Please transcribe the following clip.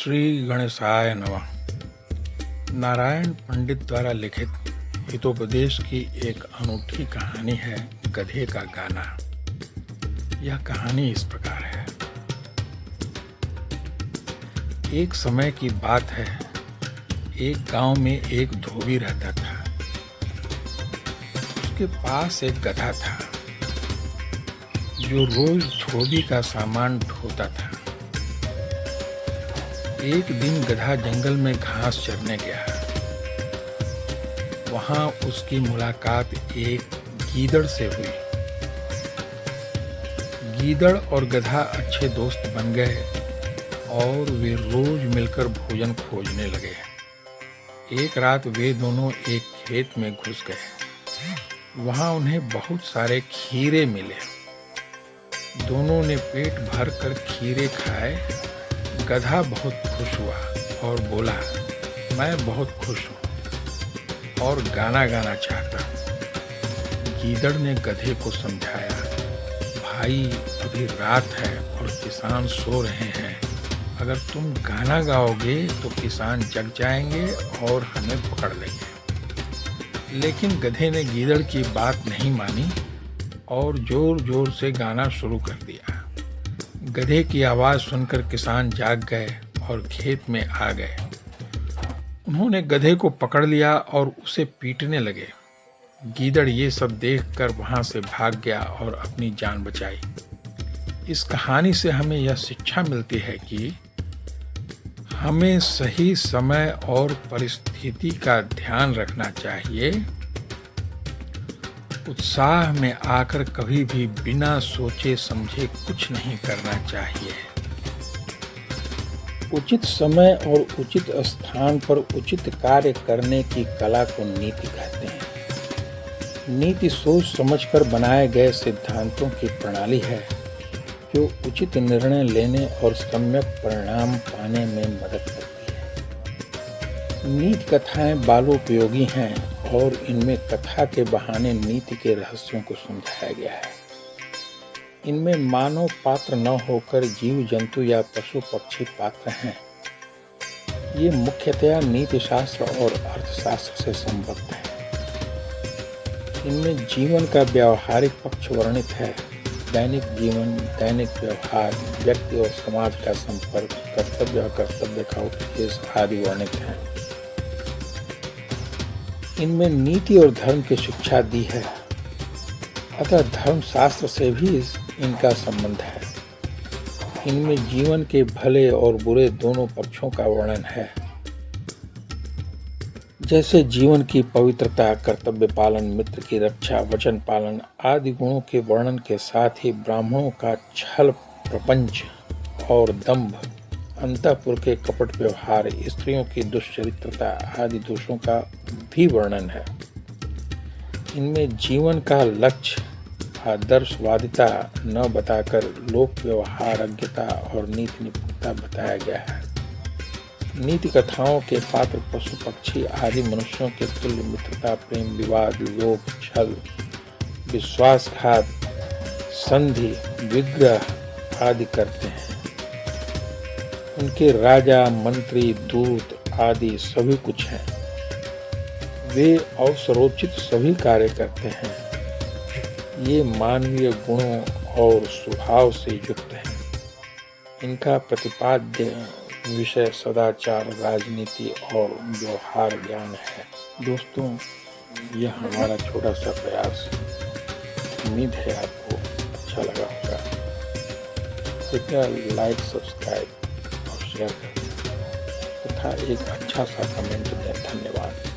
श्री गणेशाय नमः। नारायण पंडित द्वारा लिखित हितोपदेश की एक अनूठी कहानी है गधे का गाना। यह कहानी इस प्रकार है। एक समय की बात है, एक गांव में एक धोबी रहता था। उसके पास एक गधा था जो रोज धोबी का सामान ढोता था। एक दिन गधा जंगल में घास चरने गया। वहां उसकी मुलाकात एक गीदड़ से हुई। गीदड़ और गधा अच्छे दोस्त बन गए और वे रोज मिलकर भोजन खोजने लगे। एक रात वे दोनों एक खेत में घुस गए। वहां उन्हें बहुत सारे खीरे मिले। दोनों ने पेट भर कर खीरे खाए। गधा बहुत खुश हुआ और बोला, मैं बहुत खुश हूँ और गाना गाना चाहता हूँ। गीदड़ ने गधे को समझाया, भाई अभी रात है और किसान सो रहे हैं। अगर तुम गाना गाओगे तो किसान जग जाएंगे और हमें पकड़ लेंगे। लेकिन गधे ने गीदड़ की बात नहीं मानी और जोर जोर से गाना शुरू कर दिया। गधे की आवाज़ सुनकर किसान जाग गए और खेत में आ गए। उन्होंने गधे को पकड़ लिया और उसे पीटने लगे। गीदड़ ये सब देखकर वहां से भाग गया और अपनी जान बचाई। इस कहानी से हमें यह शिक्षा मिलती है कि हमें सही समय और परिस्थिति का ध्यान रखना चाहिए। उत्साह में आकर कभी भी बिना सोचे समझे कुछ नहीं करना चाहिए। उचित समय और उचित स्थान पर उचित कार्य करने की कला को नीति कहते हैं। नीति सोच समझकर बनाए गए सिद्धांतों की प्रणाली है जो उचित निर्णय लेने और सम्यक परिणाम पाने में मदद करती है। नीति कथाएं बालोपयोगी हैं और इनमें कथा के बहाने नीति के रहस्यों को समझाया गया है। इनमें मानव पात्र न होकर जीव जंतु या पशु पक्षी पात्र हैं। ये मुख्यतया नीति शास्त्र और अर्थशास्त्र से संबद्ध है। इनमें जीवन का व्यावहारिक पक्ष वर्णित है। दैनिक जीवन, दैनिक व्यवहार, व्यक्ति और समाज का संपर्क, कर्तव्य और कर्तव्य का उपदेश आदि वर्णित है। इनमें नीति और धर्म की शिक्षा दी है। अतः धर्म शास्त्र से भी इनका संबंध है। इनमें जीवन के भले और बुरे दोनों पक्षों का वर्णन है। जैसे जीवन की पवित्रता, कर्तव्य पालन, मित्र की रक्षा, वचन पालन आदि गुणों के वर्णन के साथ ही ब्राह्मणों का छल, प्रपंच और दंभ, अंतःपुर के कपट व्यवहार, स्त्रियों की दुश्चरित्रता आदि दोषों का भी वर्णन है। इनमें जीवन का लक्ष्य आदर्शवादिता न बताकर लोक व्यवहारज्ञता और नीति निपुणता बताया गया है। नीति कथाओं के पात्र पशु पक्षी आदि मनुष्यों के तुल्य मित्रता, प्रेम, विवाद, लोभ, छल, विश्वासघात, संधि, विग्रह आदि करते हैं। उनके राजा, मंत्री, दूत आदि सभी कुछ हैं। वे अवसरोचित सभी कार्य करते हैं। ये मानवीय गुणों और स्वभाव से युक्त हैं। इनका प्रतिपाद्य विषय सदाचार, राजनीति और व्यवहार ज्ञान है। दोस्तों, यह हमारा छोटा सा प्रयास। उम्मीद है आपको अच्छा लगा होगा। कृपया लाइक, सब्सक्राइब और शेयर करें तथा एक अच्छा सा कमेंट दें। धन्यवाद।